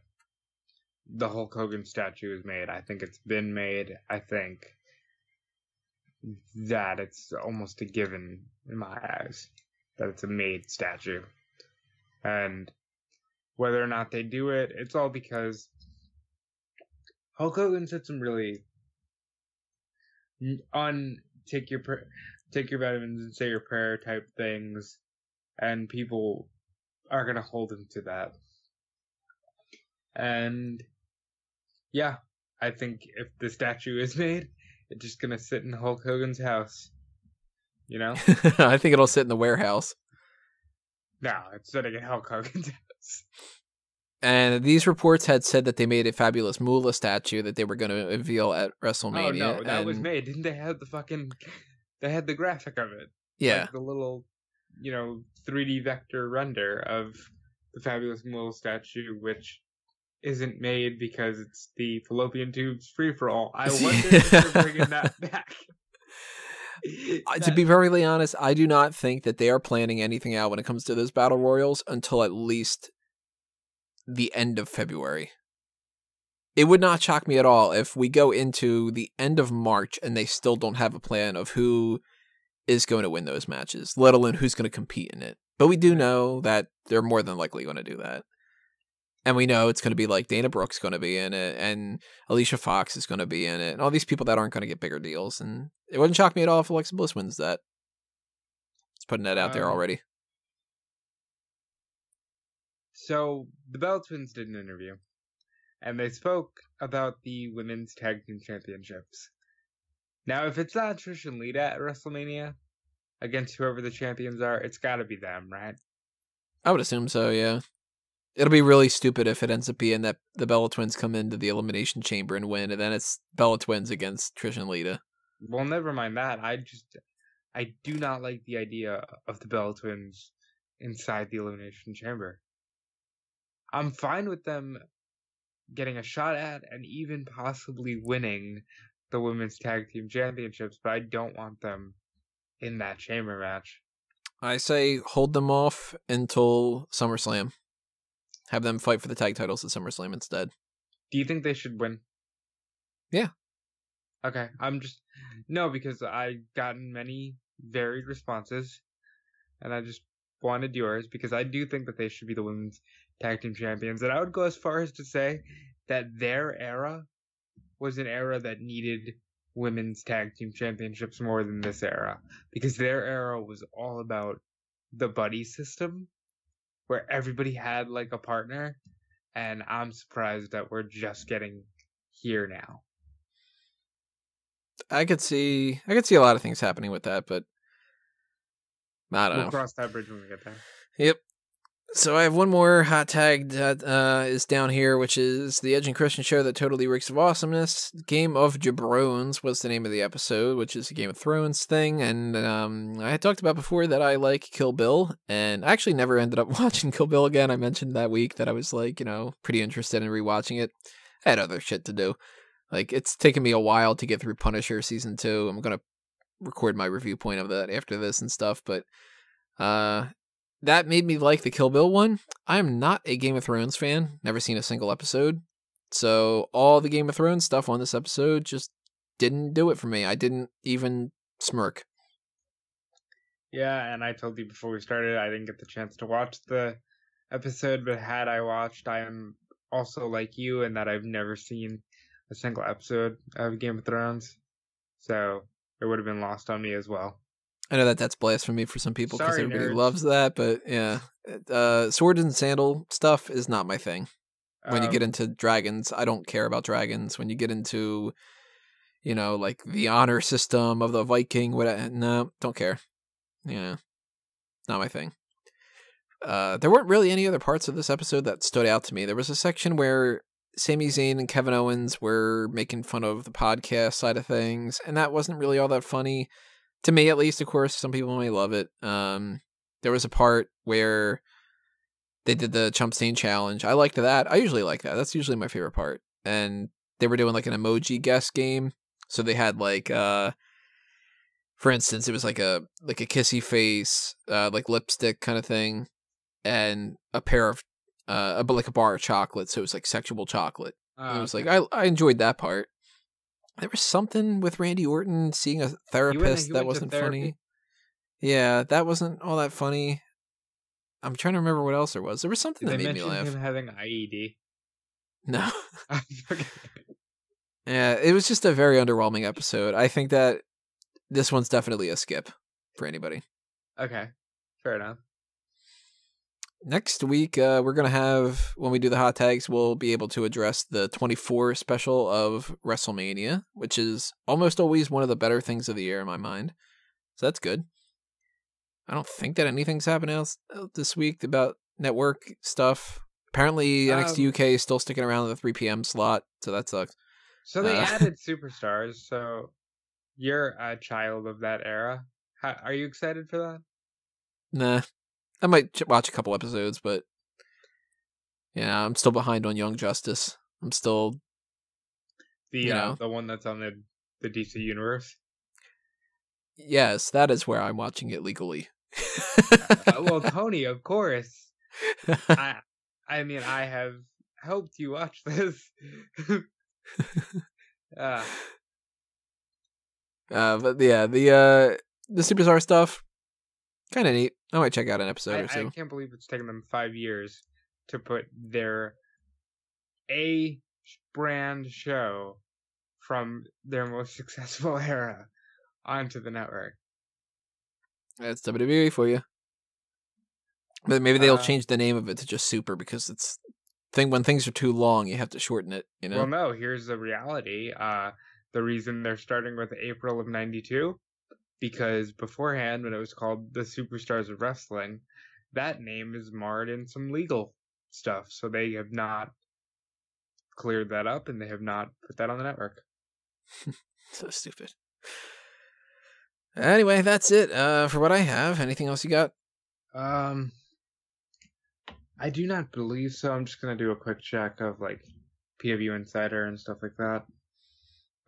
the Hulk Hogan statue is made. I think it's been made. I think that it's almost a given in my eyes that it's a made statue. And whether or not they do it, it's all because Hulk Hogan said some really take your vitamins and say your prayer type things, and people are gonna hold him to that. And yeah, I think if the statue is made, it's just gonna sit in Hulk Hogan's house. You know? I think it'll sit in the warehouse. No, it's sitting in Hulk Hogan's house. And these reports had said that they made a Fabulous Moolah statue that they were going to unveil at WrestleMania. Oh no, that was made. Didn't they have they had the graphic of it. Yeah. Like the little, 3D vector render of the Fabulous Moolah statue, which isn't made because it's the fallopian tubes free-for-all. I wonder if they're bringing that back. To be very honest, I do not think that they are planning anything out when it comes to those battle royals until at least the end of February. It would not shock me at all if we go into the end of March and they still don't have a plan of who is going to win those matches, let alone who's going to compete in it. But we do know that they're more than likely going to do that. And we know it's going to be like Dana Brooke's going to be in it, and Alicia Fox is going to be in it, and all these people that aren't going to get bigger deals. And it wouldn't shock me at all if Alexa Bliss wins that. Just putting that out there already. So the Bella Twins did an interview, and they spoke about the Women's Tag Team Championships. Now, if it's not Trish and Lita at WrestleMania against whoever the champions are, it's got to be them, right? I would assume so, yeah. It'll be really stupid if it ends up being that the Bella Twins come into the Elimination Chamber and win, and then it's Bella Twins against Trish and Lita. Well, never mind that. I do not like the idea of the Bella Twins inside the Elimination Chamber. I'm fine with them getting a shot at and even possibly winning the Women's Tag Team Championships, but I don't want them in that chamber match. I say hold them off until SummerSlam. Have them fight for the tag titles at SummerSlam instead. Do you think they should win? Yeah. Okay, no, because I've gotten many varied responses, and I just wanted yours, because I do think that they should be the Women's Tag Team Champions, and I would go as far as to say that their era was an era that needed Women's Tag Team Championships more than this era, because their era was all about the buddy system, where everybody had like a partner, and I'm surprised that we're just getting here now. I could see a lot of things happening with that, but I don't know. We'll cross that bridge when we get there. Yep. So I have one more hot tag that is down here, which is the Edge and Christian show that totally reeks of awesomeness. Game of Jabrones was the name of the episode, which is a Game of Thrones thing. And I had talked about before that I like Kill Bill, and I actually never ended up watching Kill Bill again. I mentioned that week that I was like, pretty interested in rewatching it. I had other shit to do. Like, it's taken me a while to get through Punisher season 2. I'm going to record my review point of that after this and stuff, but that made me like the Kill Bill one. I'm not a Game of Thrones fan. Never seen a single episode. So all the Game of Thrones stuff on this episode just didn't do it for me. I didn't even smirk. Yeah, and I told you before we started, I didn't get the chance to watch the episode, but had I watched, I am also like you in that I've never seen a single episode of Game of Thrones. So it would have been lost on me as well. I know that's blasphemy for some people because everybody nerds. loves that, but yeah. Sword and sandal stuff is not my thing. When you get into dragons, I don't care about dragons. When you get into, like the honor system of the Viking, no, don't care. Yeah, not my thing. There weren't really any other parts of this episode that stood out to me. There was a section where Sami Zayn and Kevin Owens were making fun of the podcast side of things, and that wasn't really all that funny. To me, at least. Of course, some people may love it. There was a part where they did the Chump Stain challenge. I liked that. I usually like that. That's usually my favorite part. And they were doing like an emoji guess game. So they had like, for instance, it was like a kissy face, like lipstick kind of thing, and a pair of, like a bar of chocolate. So it was like sexual chocolate. It was like, Okay. I enjoyed that part. There was something with Randy Orton seeing a therapist he that went to wasn't therapy? funny. Yeah, that wasn't all that funny. I'm trying to remember what else there was. There was something Did that they made me mention him laugh. having IED? No. Okay. Yeah, it was just a very underwhelming episode. I think that this one's definitely a skip for anybody. Okay. Fair enough. Next week, we're going to have, when we do the hot tags, we'll be able to address the 24 special of WrestleMania, which is almost always one of the better things of the year in my mind. So that's good. I don't think that anything's happened else this week about network stuff. Apparently, NXT UK is still sticking around in the 3 p.m. slot, so that sucks. So they added superstars, so you're a child of that era. Are you excited for that? Nah. I might watch a couple episodes, but yeah, I'm still behind on Young Justice. I'm still the one that's on the DC universe. Yes, that is where I'm watching it legally. Well, Tony, of course. I mean, I have helped you watch this. But yeah, the superstar stuff, kind of neat. I might check out an episode or two. I can't believe it's taken them 5 years to put their A brand show from their most successful era onto the network. That's WWE for you. But maybe they'll change the name of it to just Super, because it's when things are too long, you have to shorten it. You know. Well, no. Here's the reality. The reason they're starting with April of '92, because beforehand, when it was called the Superstars of Wrestling, that name is marred in some legal stuff. So they have not cleared that up, and they have not put that on the network. So stupid. Anyway, that's it for what I have. Anything else you got? I do not believe so. I'm just gonna do a quick check of like PW Insider and stuff like that.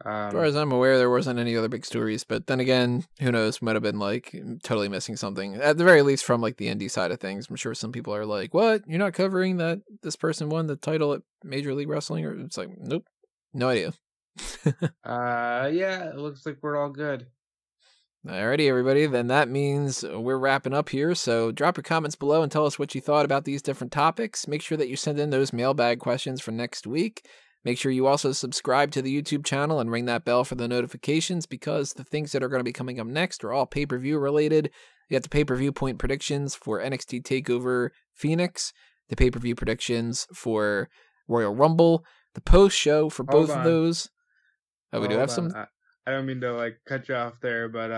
As far as I'm aware, there wasn't any other big stories, but then again, who knows? Might have been like totally missing something. At the very least, from like the indie side of things, I'm sure some people are like, "What? You're not covering that this person won the title at Major League Wrestling?" Or it's like, nope, no idea. Yeah, it looks like we're all good. Alrighty, everybody. Then that means we're wrapping up here. So drop your comments below and tell us what you thought about these different topics. Make sure that you send in those mailbag questions for next week. Make sure you also subscribe to the YouTube channel and ring that bell for the notifications, because the things that are going to be coming up next are all pay-per-view related. You got the pay-per-view point predictions for NXT TakeOver Phoenix, the pay-per-view predictions for Royal Rumble, the post-show for both of those. Oh, we do have some... I don't mean to like cut you off there, but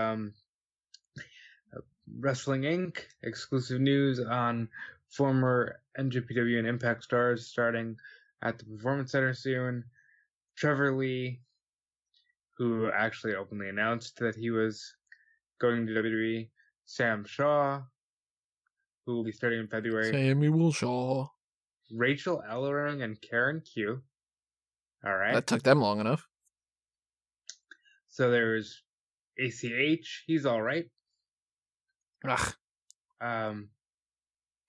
Wrestling Inc. exclusive news on former NJPW and Impact stars starting at the Performance Center soon. Trevor Lee, who actually openly announced that he was going to WWE. Sam Shaw, who will be starting in February. Samuel Shaw. Rachel Ellering and Karen Q. All right. That took them long enough. So there's ACH. He's all right. Ugh.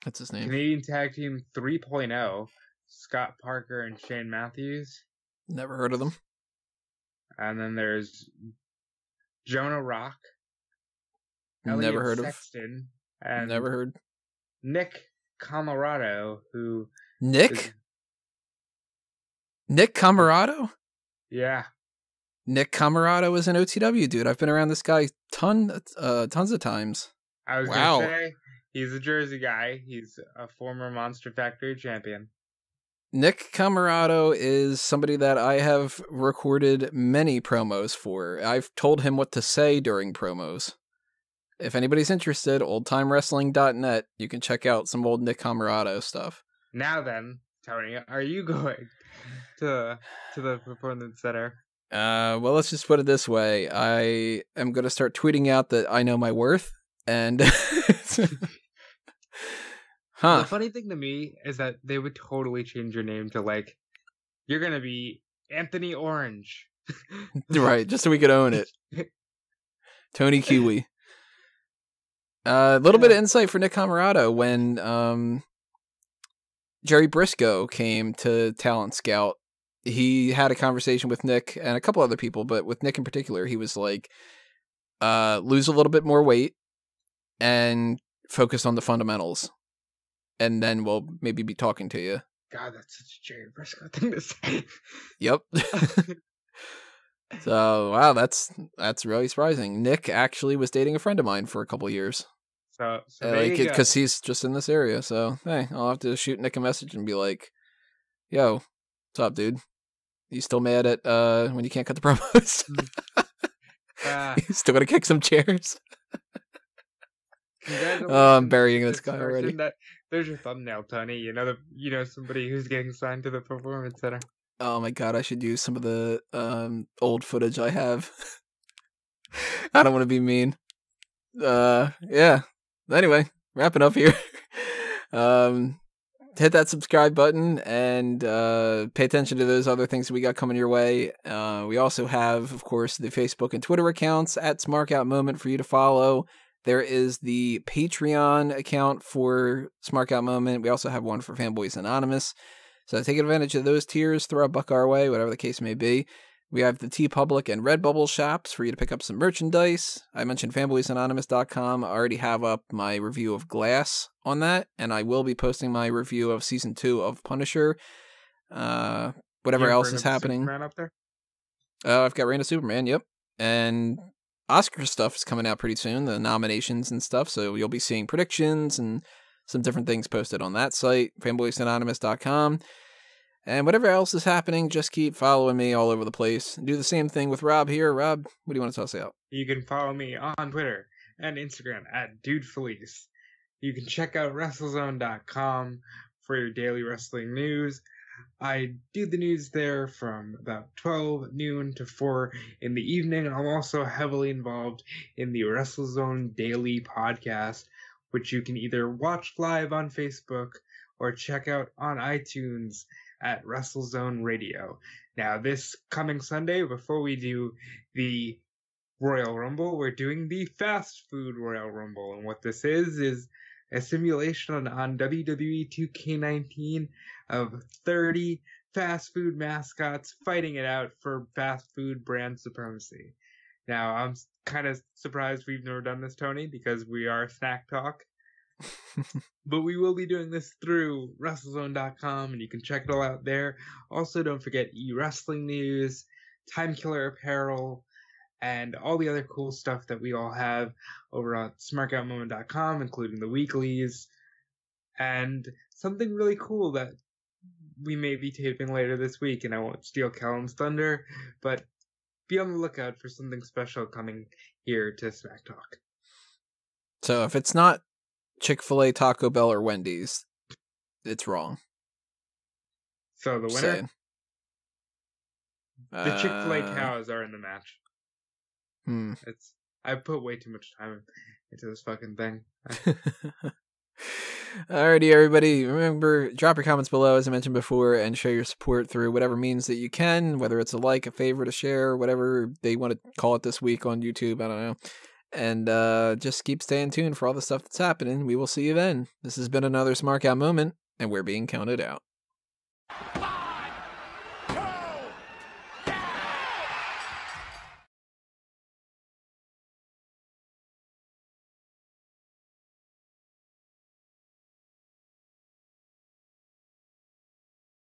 That's his name. Canadian Tag Team 3.0. Scott Parker and Shane Matthews. Never heard of them. And then there's Jonah Rock. Never heard Sexton, and never heard. Nick Camarado, who... Nick Camarado? Yeah. Nick Camarado is an OTW dude. I've been around this guy tons of times. I was going to say, he's a Jersey guy. He's a former Monster Factory champion. Nick Camarado is somebody that I have recorded many promos for. I've told him what to say during promos. If anybody's interested, oldtimewrestling.net, you can check out some old Nick Camarado stuff. Now then, Tony, are you going to the Performance Center? Well, let's just put it this way. I am going to start tweeting out that I know my worth, and... The funny thing to me is that they would totally change your name to, like, you're going to be Anthony Orange. Right, just so we could own it. Tony Kiwi. A little bit of insight for Nick Camarado. When Jerry Briscoe came to Talent Scout, he had a conversation with Nick and a couple other people, but with Nick in particular, he was like, lose a little bit more weight and focus on the fundamentals. And then we'll maybe be talking to you. God, that's such a Jerry Briscoe thing to say. Yep. So, wow, that's really surprising. Nick actually was dating a friend of mine for a couple of years. So there you go. Because he's just in this area. So, hey, I'll have to shoot Nick a message and be like, yo, what's up, dude? You still mad at when you can't cut the promos? You still gonna kick some chairs? Oh, I'm burying this guy already. There's your thumbnail, Tony. You know somebody who's getting signed to the Performance Center. Oh my god, I should use some of the old footage I have. I don't want to be mean. Yeah. Anyway, wrapping up here. Hit that subscribe button and pay attention to those other things that we got coming your way. We also have, of course, the Facebook and Twitter accounts at SmarkOutMoment for you to follow. There is the Patreon account for SmarkOutMoment. We also have one for Fanboys Anonymous. So take advantage of those tiers, throw a buck our way, whatever the case may be. We have the TeePublic and Redbubble shops for you to pick up some merchandise. I mentioned fanboysanonymous.com. I already have up my review of Glass on that, and I will be posting my review of Season 2 of Punisher. Whatever else is happening. Superman up there? I've got Reign of Superman, yep. And Oscar stuff is coming out pretty soon, the nominations and stuff, so you'll be seeing predictions and some different things posted on that site, fanboysanonymous.com. And whatever else is happening, just keep following me all over the place. Do the same thing with Rob here. Rob, what do you want to toss out? You can follow me on Twitter and Instagram at DudeFelice. You can check out WrestleZone.com for your daily wrestling news. I do the news there from about 12 noon to 4 in the evening. I'm also heavily involved in the WrestleZone Daily podcast, which you can either watch live on Facebook or check out on iTunes at WrestleZone Radio. Now, this coming Sunday, before we do the Royal Rumble, we're doing the Fast Food Royal Rumble. And what this is a simulation on WWE 2K19 of 30 fast food mascots fighting it out for fast food brand supremacy. Now, I'm kind of surprised we've never done this, Tony, because we are Snack Talk. But we will be doing this through WrestleZone.com, and you can check it all out there. Also, don't forget e-wrestling news, Time Killer apparel, and all the other cool stuff that we all have over on SmarkOutMoment.com, including the weeklies, and something really cool that we may be taping later this week, and I won't steal Callum's thunder, but be on the lookout for something special coming here to Smack Talk. So if it's not Chick-fil-A, Taco Bell, or Wendy's, it's wrong. So the winner? The Chick-fil-A cows are in the match. I put way too much time into this fucking thing. Alrighty, everybody. Remember, drop your comments below, as I mentioned before, and show your support through whatever means that you can, whether it's a like, a favorite, a share, whatever they want to call it this week on YouTube. I don't know. And just keep staying tuned for all the stuff that's happening. We will see you then. This has been another Smark Out moment, and we're being counted out.